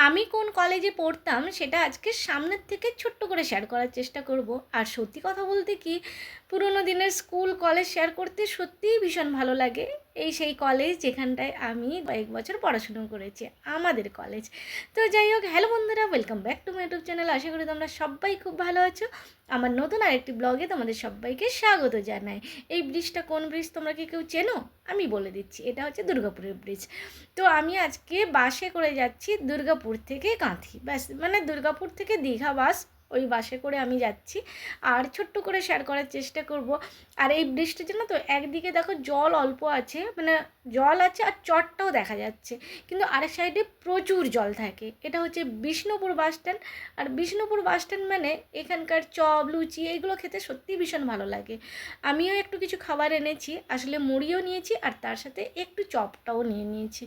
আমি কোন কলেজে পড়তাম সেটা আজকে সামনের থেকে ছোট্ট করে শেয়ার করার চেষ্টা করব। আর সত্যি কথা বলতে কি, পুরোনো দিনের স্কুল কলেজ শেয়ার করতে সত্যিই ভীষণ ভালো লাগে। এই সেই কলেজ যেখানটায় আমি কয়েক বছর পড়াশুনো করেছি, আমাদের কলেজ। তো যাই হোক, হ্যালো বন্ধুরা, welcome back to my YouTube channel. আশা করি তোমরা সবাই খুব ভালো আছো। আমার নতুন আরেকটি ব্লগে তোমাদের সবাইকে স্বাগত জানাই। এই ব্রিজটা কোন ব্রিজ তোমরা কি কেউ চেনো? আমি বলে দিচ্ছি, এটা হচ্ছে দুর্গাপুরের ব্রিজ। তো আমি আজকে বাসে করে যাচ্ছি দুর্গাপুর থেকে কাঁথি, ব্যাস, মানে দুর্গাপুর থেকে দীঘা বাস, ওই বাসে করে আমি যাচ্ছি। আর ছোট্ট করে শেয়ার করার চেষ্টা করব। আর এই ব্রিজটার জন্য তো একদিকে দেখো জল অল্প আছে, মানে জল আছে আর চটটাও দেখা যাচ্ছে, কিন্তু আরেক সাইডে প্রচুর জল থাকে। এটা হচ্ছে বিষ্ণুপুর বাস স্ট্যান্ড। আর বিষ্ণুপুর বাস স্ট্যান্ড মানে এখানকার চপ লুচি এইগুলো খেতে সত্যিই ভীষণ ভালো লাগে। আমিও একটু কিছু খাবার এনেছি, আসলে মুড়িও নিয়েছি আর তার সাথে একটু চপটাও নিয়ে নিয়েছি।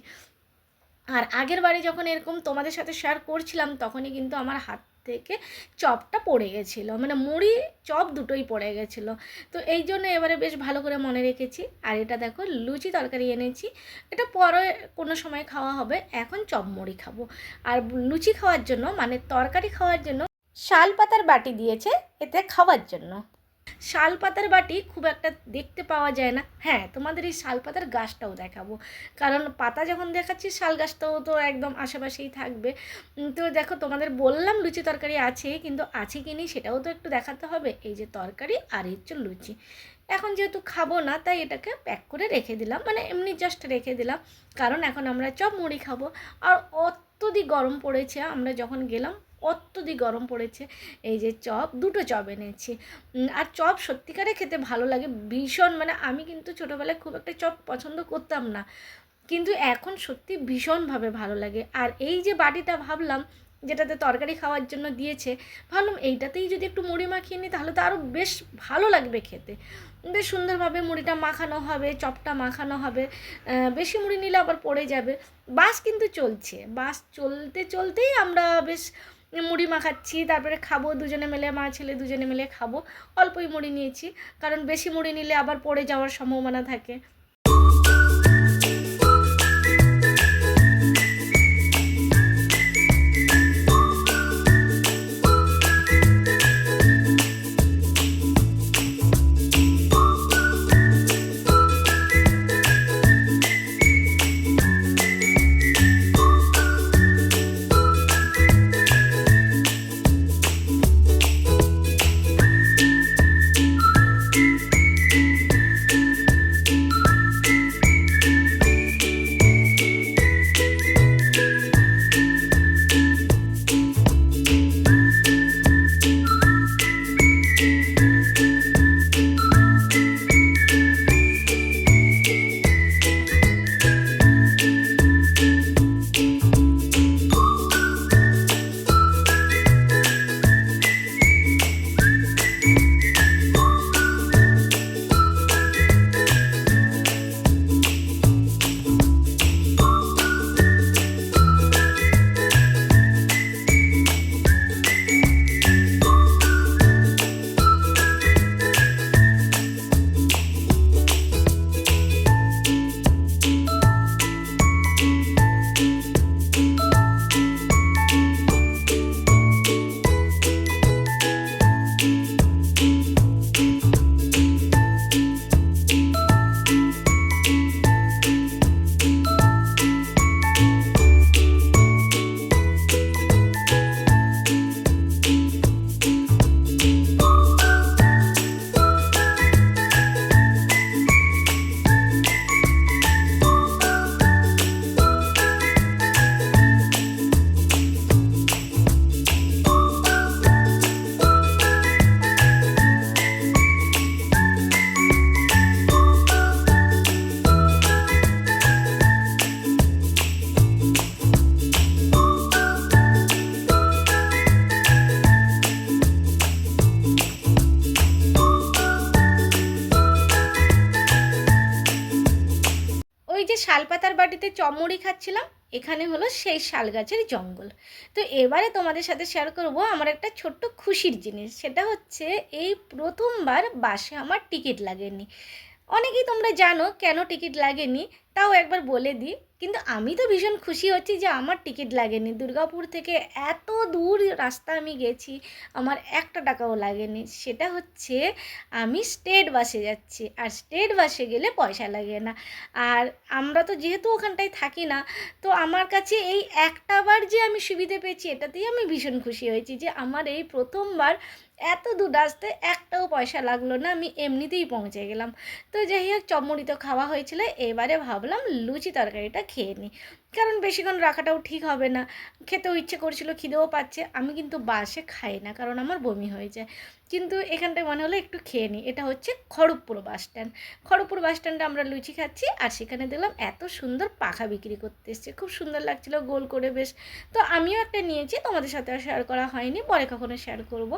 আর আগের বারে যখন এরকম তোমাদের সাথে শেয়ার করছিলাম তখনই কিন্তু আমার হাত থেকে চপটা পড়ে গেছিলো, মানে মুড়ি চপ দুটোই পড়ে গেছিলো। তো এই জন্য এবারে বেশ ভালো করে মনে রেখেছি। আর এটা দেখো লুচি তরকারি এনেছি, এটা পরে কোনো সময় খাওয়া হবে, এখন চপ মুড়ি খাবো। আর লুচি খাওয়ার জন্য, মানে তরকারি খাওয়ার জন্য শাল পাতার বাটি দিয়েছে এতে খাওয়ার জন্য। শাল পাতার বাটি খুব একটা দেখতে পাওয়া যায় না। হ্যাঁ, তোমাদের এই শাল পাতার গাছটাও দেখাবো, কারণ পাতা যখন দেখাচ্ছি শাল গাছটাও তো একদম আশেপাশেই থাকবে। তো দেখো, তোমাদের বললাম লুচি তরকারি আছে, কিন্তু আছে কি নেই সেটাও তো একটু দেখাতে হবে। এই যে তরকারি আর এই হচ্ছে লুচি। এখন যেহেতু খাবো না তাই এটাকে প্যাক করে রেখে দিলাম, মানে এমনি জাস্ট রেখে দিলাম, কারণ এখন আমরা চপ মুড়ি খাবো। আর অত্যধিক গরম পড়েছে, আমরা যখন গেলাম অত্যধিক গরম পড়েছে। এই যে চপ, দুটো চপ এনেছি। আর চপ সত্যিকারে খেতে ভালো লাগে ভীষণ, মানে আমি কিন্তু ছোটোবেলায় খুব একটা চপ পছন্দ করতাম না, কিন্তু এখন সত্যি ভীষণভাবে ভালো লাগে। আর এই যে বাটিটা ভাবলাম যেটাতে তরকারি খাওয়ার জন্য দিয়েছে, ভাবলাম এইটাতেই যদি একটু মুড়ি মাখিয়ে নিই তাহলে তো আরও বেশ ভালো লাগবে খেতে। বেশ সুন্দরভাবে মুড়িটা মাখানো হবে, চপটা মাখানো হবে। বেশি মুড়ি নিলে আবার পড়ে যাবে। বাস কিন্তু চলছে, বাস চলতে চলতেই আমরা বেশ মুড়ি মাখাচ্ছি, তারপরে খাবো দুজনে মিলে, মা ছেলে দুজনে মিলে খাবো। অল্পই মুড়ি নিয়েছি, কারণ বেশি মুড়ি নিলে আবার পড়ে যাওয়ার সম্ভাবনা থাকে। ওই যে শালপাতার বাটিতে চমড়ি খাচ্ছিলাম, এখানে হলো সেই শাল গাছের জঙ্গল। তো এবারে তোমাদের সাথে শেয়ার করব আমার একটা ছোট্ট খুশির জিনিস, সেটা হচ্ছে এই প্রথমবার বাসে আমার টিকিট লাগেনি। অনেকেই তোমরা জানো কেন টিকিট লাগেনি, তাও একবার বলে দিই। কিন্তু আমি তো ভীষণ খুশি হচ্ছি যে আমার টিকিট লাগেনি। দুর্গাপুর থেকে এত দূর রাস্তা আমি গেছি, আমার একটা টাকাও লাগেনি। সেটা হচ্ছে আমি স্টেট বাসে যাচ্ছি, আর স্টেট বাসে গেলে পয়সা লাগে না। আর আমরা তো যেহেতু ওখানটায় থাকি না, তো আমার কাছে এই একটা বার যে আমি সুবিধে পেয়েছি এটাতেই আমি ভীষণ খুশি হয়েছি যে আমার এই প্রথমবার এত দূর রাস্তায় একটাও পয়সা লাগলো না, আমি এমনিতেই পৌঁছে গেলাম। তো যাই হোক, চপ মুড়ি তো খাওয়া হয়েছিল, এবারে ভাবলাম লুচি তরকারিটা খেয়ে নিই, কারণ বেশিক্ষণ রাখাটাও ঠিক হবে না। খেতেও ইচ্ছে করছিল, খিদেও পাচ্ছে। আমি কিন্তু বাসে খাই না, কারণ আমার বমি হয়ে যায়, কিন্তু এখানটায় মনে হলো একটু খেয়ে নিই। এটা হচ্ছে খড়গপুর বাস স্ট্যান্ড। খড়গপুর বাস স্ট্যান্ডে আমরা লুচি খাচ্ছি, আর সেখানে দেখলাম এত সুন্দর পাখা বিক্রি করতে এসছে, খুব সুন্দর লাগছিল, গোল করে বেশ। তো আমিও একটা নিয়েছি, তোমাদের সাথে আর শেয়ার করা হয়নি, পরে কখনো শেয়ার করব।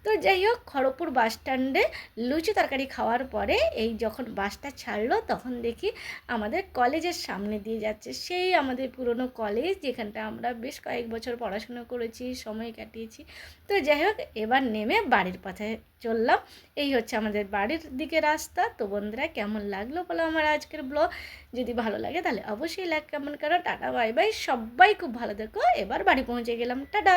তো যাই হোক, খড়গপুর বাস স্ট্যান্ডে লুচি তরকারি খাওয়ার পরে এই যখন বাসটা ছাড়লো, তখন দেখি আমাদের কলেজের সামনে দিয়ে যাচ্ছে, সেই আমাদের পুরনো কলেজ যেখানটা আমরা বেশ কয়েক বছর পড়াশোনা করেছি, সময় কাটিয়েছি। তো যাই হোক, এবার নেমে বাড়ির পথে চললাম। এই হচ্ছে আমাদের বাড়ির দিকে রাস্তা। তো বন্ধুরা, কেমন লাগলো বলো আমার আজকের ব্লগ? যদি ভালো লাগে তাহলে অবশ্যই লাইক কমেন্ট করো। টাটা বাই বাই, সবাই খুব ভালো থেকো। এবার বাড়ি পৌঁছে গেলাম, টাটা।